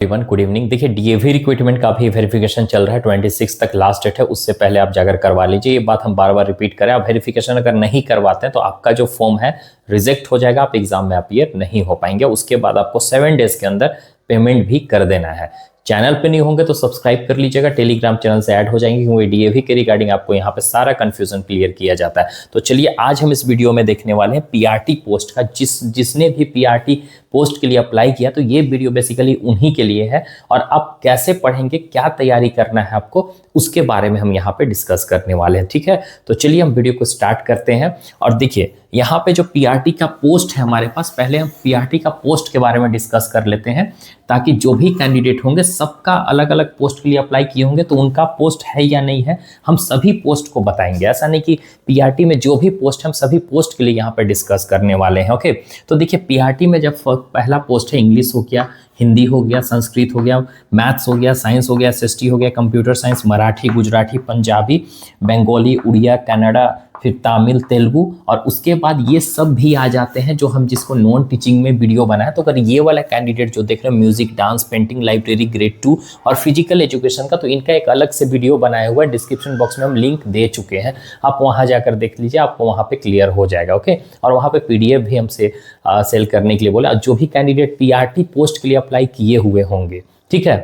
Everyone good evening. देखिए DAV recruitment का भी वेरिफिकेशन चल रहा है, 26 तक लास्ट डेट है। उससे पहले आप जाकर करवा लीजिए। ये बात हम बार बार रिपीट करें, आप वेरिफिकेशन अगर नहीं करवाते हैं तो आपका जो फॉर्म है रिजेक्ट हो जाएगा, आप एग्जाम में अपीयर नहीं हो पाएंगे। उसके बाद आपको 7 डेज के अंदर पेमेंट भी कर देना है। चैनल पे नहीं होंगे तो सब्सक्राइब कर लीजिएगा, टेलीग्राम चैनल से ऐड हो जाएंगे, क्योंकि डीएवी के रिगार्डिंग आपको यहाँ पे सारा कंफ्यूजन क्लियर किया जाता है। तो चलिए आज हम इस वीडियो में देखने वाले हैं पीआरटी पोस्ट का। जिसने भी पीआरटी पोस्ट के लिए अप्लाई किया, तो ये वीडियो बेसिकली उन्हीं के लिए है। और आप कैसे पढ़ेंगे, क्या तैयारी करना है आपको, उसके बारे में हम यहाँ पे डिस्कस करने वाले हैं। ठीक है, तो चलिए हम वीडियो को स्टार्ट करते हैं। और देखिए यहाँ पे जो पीआरटी का पोस्ट है हमारे पास, पहले हम पीआरटी का पोस्ट के बारे में डिस्कस कर लेते हैं, ताकि जो भी कैंडिडेट होंगे सबका अलग अलग पोस्ट के लिए अप्लाई किए होंगे तो उनका पोस्ट है या नहीं है, हम सभी पोस्ट को बताएंगे। ऐसा नहीं कि पीआरटी में जो भी पोस्ट है हम सभी पोस्ट के लिए यहाँ पे डिस्कस करने वाले हैं। ओके, तो देखिए पीआरटी में जब पहला पोस्ट है, इंग्लिश हो गया, हिंदी हो गया, संस्कृत हो गया, मैथ्स हो गया, साइंस हो गया, एसएसटी हो गया, कंप्यूटर साइंस, मराठी, गुजराती, पंजाबी, बंगाली, उड़िया, कन्नड़ा, फिर तमिल, तेलुगु, और उसके बाद ये सब भी आ जाते हैं जो हम जिसको नॉन टीचिंग में वीडियो बनाए। तो अगर ये वाला कैंडिडेट जो देख रहे हैं, music, dance, painting, library, grade 2 और फिजिकल एजुकेशन का, तो इनका एक अलग से वीडियो बनाया हुआ है, डिस्क्रिप्शन बॉक्स में हम लिंक दे चुके हैं, आप वहाँ जाकर देख लीजिए, आपको वहाँ पे क्लियर हो जाएगा। ओके, और वहाँ पे पीडीएफ भी हमसे सेल करने के लिए बोला, जो भी कैंडिडेट पीआरटी पोस्ट के लिए अप्लाई किए हुए होंगे। ठीक है,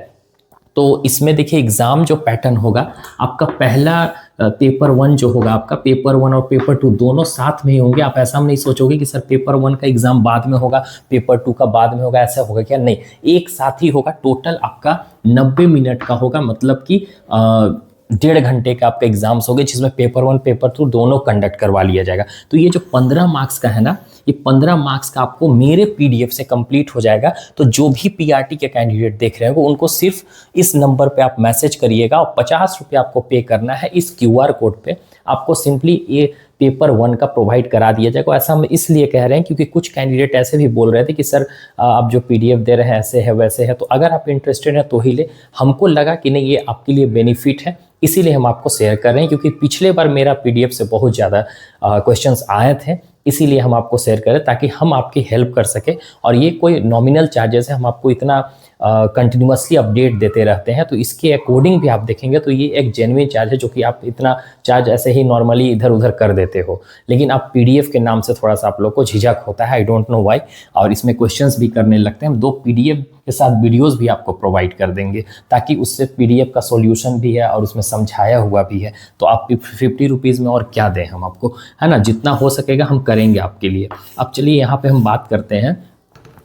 तो इसमें देखिए एग्जाम जो पैटर्न होगा आपका, पहला पेपर 1 जो होगा आपका, पेपर 1 और पेपर 2 दोनों साथ में ही होंगे। आप ऐसा नहीं सोचोगे कि सर पेपर 1 का एग्जाम बाद में होगा, पेपर 2 का बाद में होगा, ऐसा होगा क्या? नहीं, एक साथ ही होगा। टोटल आपका 90 मिनट का होगा, मतलब कि 1.5 घंटे का आपका एग्जाम्स होंगे, जिसमें पेपर 1 पेपर 2 दोनों कंडक्ट करवा लिया जाएगा। तो ये जो 15 मार्क्स का है ना, ये 15 मार्क्स का आपको मेरे पीडीएफ से कंप्लीट हो जाएगा। तो जो भी पीआरटी के कैंडिडेट देख रहे हो उनको सिर्फ इस नंबर पे आप मैसेज करिएगा और 50 रुपये आपको पे करना है। इस क्यूआर कोड पे आपको सिंपली ये पेपर 1 का प्रोवाइड करा दिया जाएगा। ऐसा हम इसलिए कह रहे हैं क्योंकि कुछ कैंडिडेट ऐसे भी बोल रहे थे कि सर आप जो पीडीएफ दे रहे हैं ऐसे है वैसे है। तो अगर आप इंटरेस्टेड हैं तो ही ले, हमको लगा कि नहीं ये आपके लिए बेनिफिट है, इसीलिए हम आपको शेयर कर रहे हैं। क्योंकि पिछले बार मेरा पीडीएफ से बहुत ज़्यादा क्वेश्चंस आए थे, इसीलिए हम आपको शेयर करें ताकि हम आपकी हेल्प कर सके। और ये कोई नॉमिनल चार्जेस है, हम आपको इतना कंटिन्यूसली अपडेट देते रहते हैं, तो इसके अकॉर्डिंग भी आप देखेंगे तो ये एक जेन्युइन चार्ज है, जो कि आप इतना चार्ज ऐसे ही नॉर्मली इधर उधर कर देते हो। लेकिन आप पीडीएफ के नाम से थोड़ा सा आप लोग को झिझक होता है, आई डोंट नो व्हाई। और इसमें क्वेश्चंस भी करने लगते हैं। हम 2 पीडीएफ के साथ वीडियोस भी आपको प्रोवाइड कर देंगे, ताकि उससे पीडीएफ का सॉल्यूशन भी है और उसमें समझाया हुआ भी है। तो आप 50 रुपीज़ में और क्या दें हम आपको, है ना? जितना हो सकेगा हम करेंगे आपके लिए। अब चलिए यहाँ पे हम बात करते हैं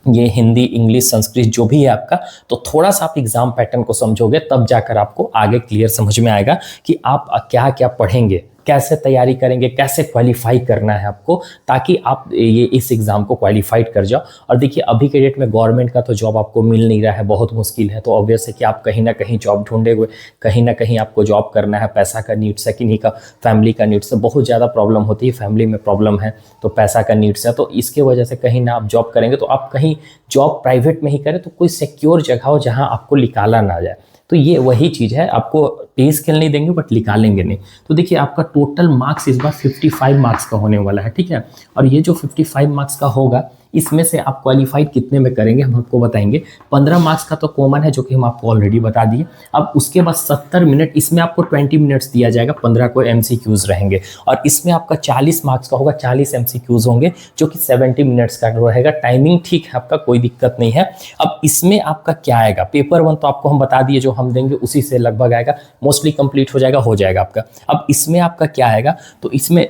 ये हिंदी, इंग्लिश, संस्कृत जो भी है आपका। तो थोड़ा सा आप एग्जाम पैटर्न को समझोगे तब जाकर आपको आगे क्लियर समझ में आएगा कि आप क्या क्या पढ़ेंगे, कैसे तैयारी करेंगे, कैसे क्वालिफाई करना है आपको, ताकि आप ये इस एग्ज़ाम को क्वालिफाइड कर जाओ। और देखिए अभी के डेट में गवर्नमेंट का तो जॉब आपको मिल नहीं रहा है, बहुत मुश्किल है। तो ऑब्वियस है कि आप कहीं ना कहीं जॉब ढूंढे हुए, कहीं ना कहीं आपको जॉब करना है। पैसा का नीड्स है, किन्हीं का फैमिली का नीड्स है, बहुत ज़्यादा प्रॉब्लम होती है, फैमिली में प्रॉब्लम है तो पैसा का नीड्स है। तो इसके वजह से कहीं ना आप जॉब करेंगे तो आप कहीं जॉब प्राइवेट में ही करें, तो कोई सिक्योर जगह हो जहाँ आपको निकाला ना जाए। तो ये वही चीज़ है, आपको पे स्केल नहीं देंगे बट निकालेंगे नहीं। तो देखिए आपका टोटल मार्क्स इस बार 55 मार्क्स का होने वाला है। ठीक है, और ये जो 55 मार्क्स का होगा, इसमें से आप क्वालिफाइड कितने में करेंगे हम आपको बताएंगे। 15 मार्क्स का तो कॉमन है, जो कि हम आपको ऑलरेडी बता दिए। अब उसके बाद 70 मिनट, इसमें आपको 20 मिनट्स दिया जाएगा, 15 को एमसीक्यूज रहेंगे। और इसमें आपका 40 मार्क्स का होगा, 40 एमसीक्यूज होंगे, जो कि 70 मिनट्स का रहेगा। टाइमिंग ठीक है आपका, कोई दिक्कत नहीं है। अब इसमें आपका क्या आएगा, पेपर 1 तो आपको हम बता दिए, जो हम देंगे उसी से लगभग आएगा, मोस्टली कंप्लीट हो जाएगा आपका। अब इसमें आपका क्या आएगा, तो इसमें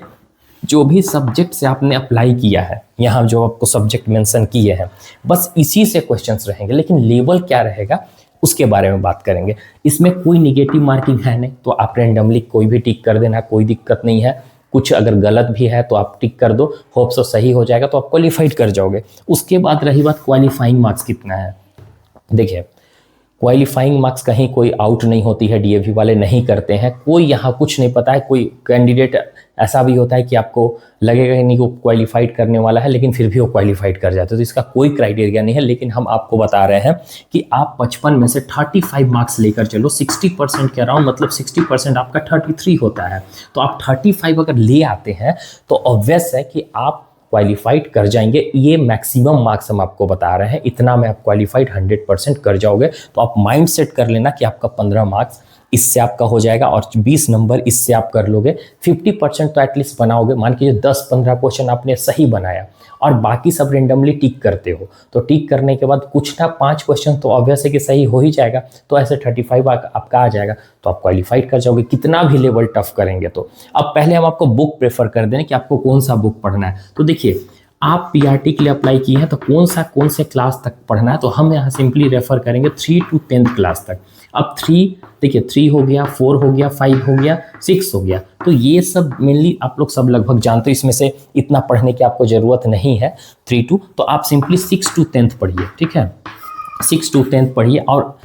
जो भी सब्जेक्ट से आपने अप्लाई किया है, यहाँ जो आपको सब्जेक्ट मेंशन किए हैं, बस इसी से क्वेश्चंस रहेंगे। लेकिन लेवल क्या रहेगा उसके बारे में बात करेंगे। इसमें कोई निगेटिव मार्किंग है नहीं, तो आप रेंडमली कोई भी टिक कर देना, कोई दिक्कत नहीं है। कुछ अगर गलत भी है तो आप टिक कर दो, होप सो सही हो जाएगा, तो आप क्वालिफाइड कर जाओगे। उसके बाद रही बात क्वालिफाइंग मार्क्स कितना है। देखिए क्वालिफाइंग मार्क्स कहीं कोई आउट नहीं होती है, डीएवी वाले नहीं करते हैं, कोई यहाँ कुछ नहीं पता है। कोई कैंडिडेट ऐसा भी होता है कि आपको लगेगा कि नहीं वो क्वालिफाइड करने वाला है, लेकिन फिर भी वो क्वालिफाइड कर जाते हैं। तो इसका कोई क्राइटेरिया नहीं है। लेकिन हम आपको बता रहे हैं कि आप 55 में से 35 मार्क्स लेकर चलो, 60% के अराउंड, मतलब 60% आपका 33 होता है। तो आप 35 अगर ले आते हैं तो ऑब्वियस है कि आप क्वालिफाइड कर जाएंगे। ये मैक्सिमम मार्क्स हम आपको बता रहे हैं, इतना में आप क्वालिफाइड 100% कर जाओगे। तो आप माइंड सेट कर लेना कि आपका 15 मार्क्स इससे आपका हो जाएगा और 20 नंबर इससे आप कर लोगे। 50% तो एटलीस्ट बनाओगे। मान लीजिए 10-15 क्वेश्चन आपने सही बनाया और बाकी सब रेंडमली टिक करते हो, तो टिक करने के बाद कुछ ना 5 क्वेश्चन तो ऑब्वियस है कि सही हो ही जाएगा, तो ऐसे 35 आपका आ जाएगा, तो आप क्वालिफाइड कर जाओगे कितना भी लेवल टफ करेंगे तो। अब पहले हम आपको बुक प्रेफर कर दें कि आपको कौन सा बुक पढ़ना है। तो देखिए, आप पीआरटी के लिए अप्लाई किए हैं तो कौन से क्लास तक पढ़ना है, तो हम यहाँ सिंपली रेफर करेंगे 3 to 10th क्लास तक। अब 3 देखिए, 3 हो गया, 4 हो गया, 5 हो गया, 6 हो गया, तो ये सब मेनली आप लोग सब लगभग जानते हो, इसमें से इतना पढ़ने की आपको ज़रूरत नहीं है। 3 to, तो आप सिंपली 6 to 10th पढ़िए, ठीक है, 6 to 10th पढ़िए। और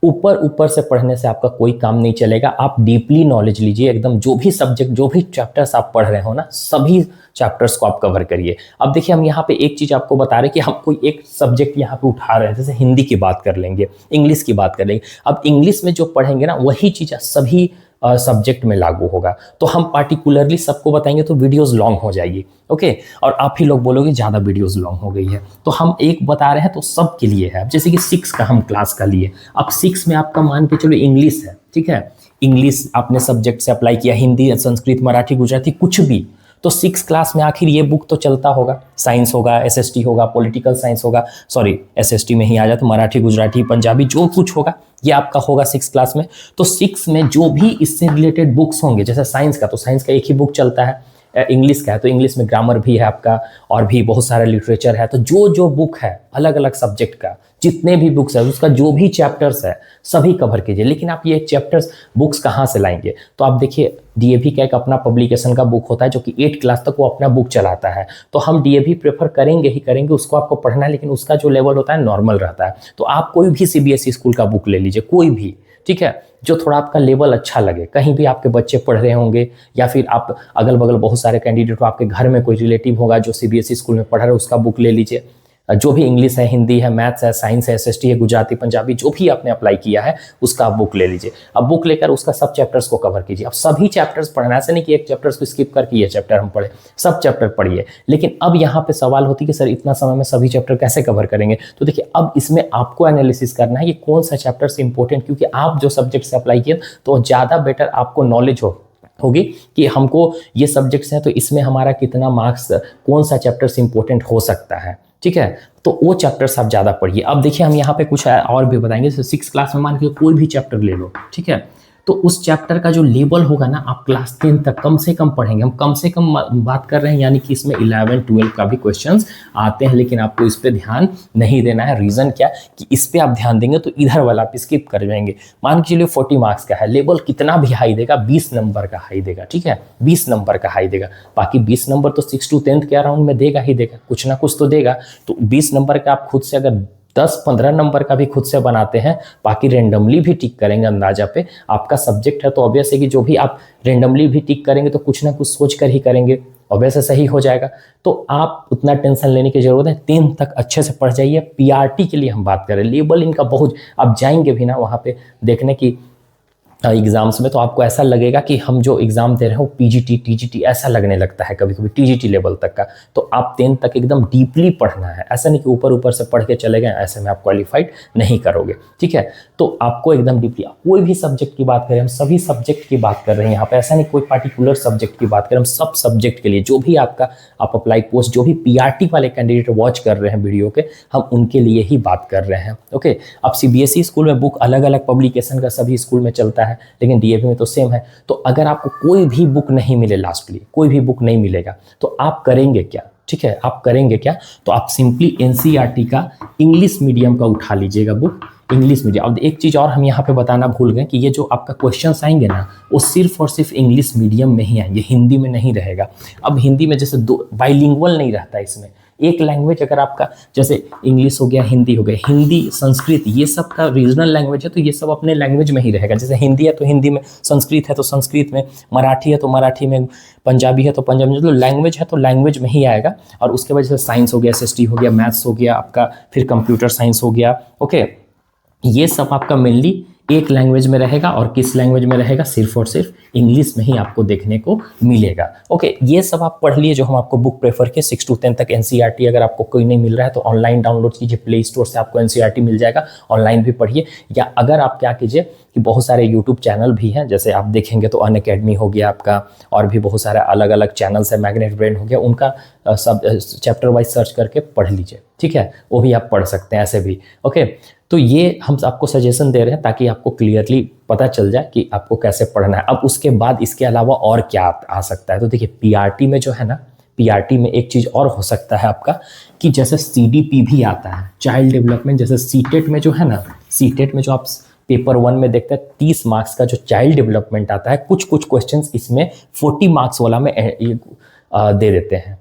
ऊपर से पढ़ने से आपका कोई काम नहीं चलेगा। आप डीपली नॉलेज लीजिए, एकदम जो भी सब्जेक्ट, जो भी चैप्टर्स आप पढ़ रहे हो ना, सभी चैप्टर्स को आप कवर करिए। अब देखिए, हम यहाँ पे एक चीज़ आपको बता रहे हैं कि हम कोई एक सब्जेक्ट यहाँ पे उठा रहे हैं, जैसे हिंदी की बात कर लेंगे, इंग्लिश की बात कर लेंगे। अब इंग्लिश में जो पढ़ेंगे ना, वही चीज़ सभी सब्जेक्ट में लागू होगा। तो हम पार्टिकुलरली सबको बताएंगे तो वीडियोस लॉन्ग हो जाएगी, ओके, और आप ही लोग बोलोगे ज़्यादा वीडियोस लॉन्ग हो गई है। तो हम एक बता रहे हैं तो सब के लिए है। अब जैसे कि 6 का हम क्लास का लिए, अब 6 में आपका मान के चलो इंग्लिश है, ठीक है, इंग्लिश आपने सब्जेक्ट से अप्लाई किया, हिंदी, संस्कृत, मराठी, गुजराती, कुछ भी, तो 6 क्लास में आखिर ये बुक तो चलता होगा। साइंस होगा, एसएसटी होगा, पॉलिटिकल साइंस होगा, सॉरी एसएसटी में ही आ जाता, मराठी, गुजराती, पंजाबी, जो कुछ होगा ये आपका होगा 6 क्लास में। तो 6 में जो भी इससे रिलेटेड बुक्स होंगे, जैसे साइंस का, तो साइंस का एक ही बुक चलता है, इंग्लिश का है तो इंग्लिश में ग्रामर भी है आपका, और भी बहुत सारा लिटरेचर है। तो जो बुक है अलग अलग सब्जेक्ट का, जितने भी बुक्स है, उसका जो भी चैप्टर्स है सभी कवर कीजिए। लेकिन आप ये चैप्टर्स बुक्स कहाँ से लाएंगे, तो आप देखिए, डीएवी का एक अपना पब्लिकेशन का बुक होता है जो कि 8 क्लास तक वो अपना बुक चलाता है। तो हम डीएवी प्रेफर करेंगे ही करेंगे, उसको आपको पढ़ना है, लेकिन उसका जो लेवल होता है नॉर्मल रहता है। तो आप कोई भी सीबीएसई स्कूल का बुक ले लीजिए, कोई भी, ठीक है, जो थोड़ा आपका लेवल अच्छा लगे। कहीं भी आपके बच्चे पढ़ रहे होंगे, या फिर आप अगल बगल बहुत सारे कैंडिडेट हो, आपके घर में कोई रिलेटिव होगा जो सीबीएसई स्कूल में पढ़ रहा है, उसका बुक ले लीजिए। जो भी इंग्लिश है, हिंदी है, मैथ्स है, साइंस है, एसएसटी है, गुजराती, पंजाबी, जो भी आपने अप्लाई किया है उसका आप बुक ले लीजिए। अब बुक लेकर उसका सब चैप्टर्स को कवर कीजिए। अब सभी चैप्टर्स पढ़ना, ऐसे नहीं कि एक चैप्टर्स को स्किप करके ये चैप्टर हम पढ़े, सब चैप्टर पढ़िए। लेकिन अब यहाँ पे सवाल होती है कि सर इतना समय में सभी चैप्टर कैसे कवर करेंगे, तो देखिए, अब इसमें आपको एनालिसिस करना है कि कौन सा चैप्टर्स इंपॉर्टेंट, क्योंकि आप जो सब्जेक्ट से अप्लाई किए तो ज़्यादा बेटर आपको नॉलेज होगी कि हमको ये सब्जेक्ट्स हैं तो इसमें हमारा कितना मार्क्स, कौन सा चैप्टर्स इंपॉर्टेंट हो सकता है, ठीक है, तो वो चैप्टर्स आप ज़्यादा पढ़िए। अब देखिए, हम यहाँ पे कुछ और भी बताएंगे। जैसे 6 क्लास में मान के कोई भी चैप्टर ले लो, ठीक है, तो उस चैप्टर का जो लेवल होगा ना, आप क्लास 10 तक कम से कम पढ़ेंगे। हम कम से कम बात कर रहे हैं, यानी कि इसमें 11, 12 का भी क्वेश्चंस आते हैं, लेकिन आपको इस पे ध्यान नहीं देना है। रीज़न क्या कि इस पे आप ध्यान देंगे तो इधर वाला आप स्किप कर जाएंगे। मान के चलिए 40 मार्क्स का है, लेवल कितना भी हाई देगा, 20 नंबर का हाई देगा, ठीक है, 20 नंबर का हाई देगा। बाकी 20 नंबर तो 6 to 10th के अराउंड में देगा ही देगा, कुछ ना कुछ तो देगा। तो 20 नंबर का आप खुद से अगर 10-15 नंबर का भी खुद से बनाते हैं, बाकी रेंडमली भी टिक करेंगे अंदाजा पे, आपका सब्जेक्ट है तो ऑब्वियस है कि जो भी आप रेंडमली भी टिक करेंगे तो कुछ ना कुछ सोच कर ही करेंगे, ऑब्वियस है सही हो जाएगा। तो आप उतना टेंशन लेने की जरूरत है, 10 तक अच्छे से पढ़ जाइए। पीआरटी के लिए हम बात करें, लेवल इनका बहुत, आप जाएंगे भी ना वहाँ पे देखने की एग्जाम्स में, तो आपको ऐसा लगेगा कि हम जो एग्जाम दे रहे हैं वो पीजीटी, टीजीटी ऐसा लगने लगता है, कभी कभी टीजीटी लेवल तक का। तो आप 10 तक एकदम डीपली पढ़ना है, ऐसा नहीं कि ऊपर से पढ़ के चले गए, ऐसे में आप क्वालिफाइड नहीं करोगे, ठीक है। तो आपको एकदम डीपली, कोई भी सब्जेक्ट की बात करें, हम सभी सब्जेक्ट की बात कर रहे हैं यहाँ पे, ऐसा नहीं कोई पार्टिकुलर सब्जेक्ट की बात करें, हम सब सब्जेक्ट के लिए जो भी आपका आप अप्लाई पोस्ट, जो भी पीआरटी वाले कैंडिडेट वॉच कर रहे हैं वीडियो के, हम उनके लिए ही बात कर रहे हैं, ओके। अब सीबीएसई स्कूल में बुक अलग अलग पब्लिकेशन का सभी स्कूल में चलता है, लेकिन डीएवी में तो सेम है। तो अगर आपको कोई भी बुक नहीं मिले, लास्टली कोई भी बुक नहीं मिलेगा, तो आप करेंगे क्या, ठीक है, आप करेंगे क्या, तो आप सिंपली एनसीईआरटी का इंग्लिश मीडियम का उठा लीजिएगा बुक, इंग्लिश मीडियम। अब एक चीज़ और हम यहाँ पे बताना भूल गए कि ये जो आपका क्वेश्चंस आएंगे ना, वो सिर्फ और सिर्फ इंग्लिश मीडियम में ही आएंगे, हिंदी में नहीं रहेगा। अब हिंदी में जैसे दो बाइलिंगुअल नहीं रहता, इसमें एक लैंग्वेज अगर आपका, जैसे इंग्लिश हो गया, हिंदी हो गया, हिंदी, संस्कृत, ये सब का रीजनल लैंग्वेज है, तो ये सब अपने लैंग्वेज में ही रहेगा। जैसे हिंदी है तो हिंदी में, संस्कृत है तो संस्कृत में, मराठी है तो मराठी में, पंजाबी है तो पंजाबी में, मतलब लैंग्वेज है तो लैंग्वेज में ही आएगा। और उसके बाद जैसे साइंस हो गया, एसएसटी हो गया, मैथ्स हो गया आपका, फिर कंप्यूटर साइंस हो गया, ओके, ये सब आपका मेनली एक लैंग्वेज में रहेगा, और किस लैंग्वेज में रहेगा, सिर्फ और सिर्फ इंग्लिश में ही आपको देखने को मिलेगा। ओके, ये सब आप पढ़ लिए जो हम आपको बुक प्रेफर किए 6 to 10 तक एनसीईआरटी। अगर आपको कोई नहीं मिल रहा है तो ऑनलाइन डाउनलोड कीजिए, प्ले स्टोर से आपको एनसीईआरटी मिल जाएगा, ऑनलाइन भी पढ़िए। या अगर आप क्या कीजिए कि बहुत सारे यूट्यूब चैनल भी हैं, जैसे आप देखेंगे तो अनअकैडमी हो गया आपका, और भी बहुत सारे अलग अलग चैनल्स है, मैग्नेट ब्रेन हो गया, उनका सब चैप्टर वाइज सर्च करके पढ़ लीजिए, ठीक है, वो भी आप पढ़ सकते हैं ऐसे भी। ओके, तो ये हम आपको सजेशन दे रहे हैं ताकि आपको क्लियरली पता चल जाए कि आपको कैसे पढ़ना है। अब उसके बाद इसके अलावा और क्या आ सकता है, तो देखिए पीआरटी में जो है ना, पीआरटी में एक चीज़ और हो सकता है आपका कि जैसे सीडीपी भी आता है, चाइल्ड डेवलपमेंट, जैसे सीटेट में जो है ना, सीटेट में जो आप पेपर 1 में देखते हैं 30 मार्क्स का जो चाइल्ड डेवलपमेंट आता है, कुछ क्वेश्चंस इसमें 40 मार्क्स वाला में दे देते हैं,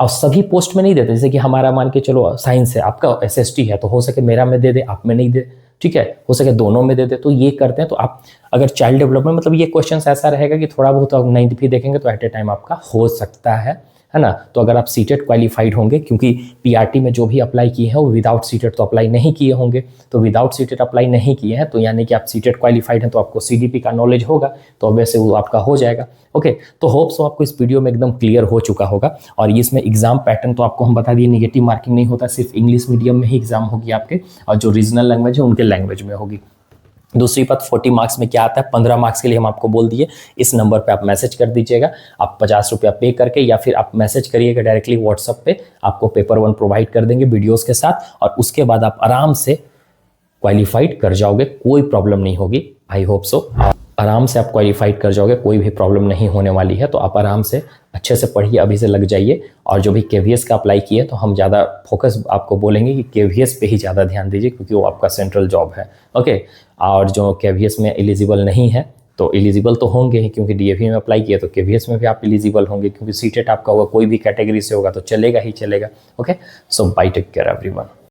और सभी पोस्ट में नहीं देते। जैसे कि हमारा मान के चलो साइंस है, आपका एसएसटी है, तो हो सके मेरा में दे दे, आप में नहीं दे, ठीक है, हो सके दोनों में दे दे। तो ये करते हैं। तो आप अगर चाइल्ड डेवलपमेंट मतलब ये क्वेश्चन ऐसा रहेगा कि थोड़ा बहुत आप 90 भी देखेंगे तो एट ए टाइम आपका हो सकता है ना। तो अगर आप सीटेट क्वालिफाइड होंगे, क्योंकि पीआरटी में जो भी अप्लाई किए हैं वो विदाउट सीटेट तो अप्लाई नहीं किए होंगे, तो विदाउट सीटेट अप्लाई नहीं किए हैं तो यानी कि आप सीटेट क्वालिफाइड हैं, तो आपको सीडीपी का नॉलेज होगा, तो वैसे वो आपका हो जाएगा। ओके, तो होप सो आपको इस वीडियो में एकदम क्लियर हो चुका होगा। और इसमें एग्जाम पैटर्न तो आपको हम बता दिए, नेगेटिव मार्किंग नहीं होता, सिर्फ इंग्लिश मीडियम में ही एग्जाम होगी आपके, और जो रीजनल लैंग्वेज है उनके लैंग्वेज में होगी। दूसरी बात, 40 मार्क्स में क्या आता है, 15 मार्क्स के लिए हम आपको बोल दिए, इस नंबर पे आप मैसेज कर दीजिएगा, आप 50 रुपया पे करके, या फिर आप मैसेज करिएगा डायरेक्टली व्हाट्सएप पे, आपको पेपर 1 प्रोवाइड कर देंगे वीडियोस के साथ, और उसके बाद आप आराम से क्वालिफाइड कर जाओगे, कोई प्रॉब्लम नहीं होगी। आई होप सो आराम से आप क्वालिफाइड कर जाओगे, कोई भी प्रॉब्लम नहीं होने वाली है। तो आप आराम से अच्छे से पढ़िए, अभी से लग जाइए। और जो भी केवीएस का अप्लाई किए तो हम ज़्यादा फोकस आपको बोलेंगे कि केवीएस पे ही ज़्यादा ध्यान दीजिए, क्योंकि वो आपका सेंट्रल जॉब है। ओके, और जो केवीएस में एलिजिबल नहीं है तो एलिजिबल तो होंगे ही, क्योंकि डीएवी में अप्लाई किया, तो केवीएस में भी आप एलिजिबल होंगे, क्योंकि सीटेट आपका होगा, कोई भी कैटेगरी से होगा तो चलेगा ही चलेगा। ओके, सो बाय, टेक केयर एवरीवन।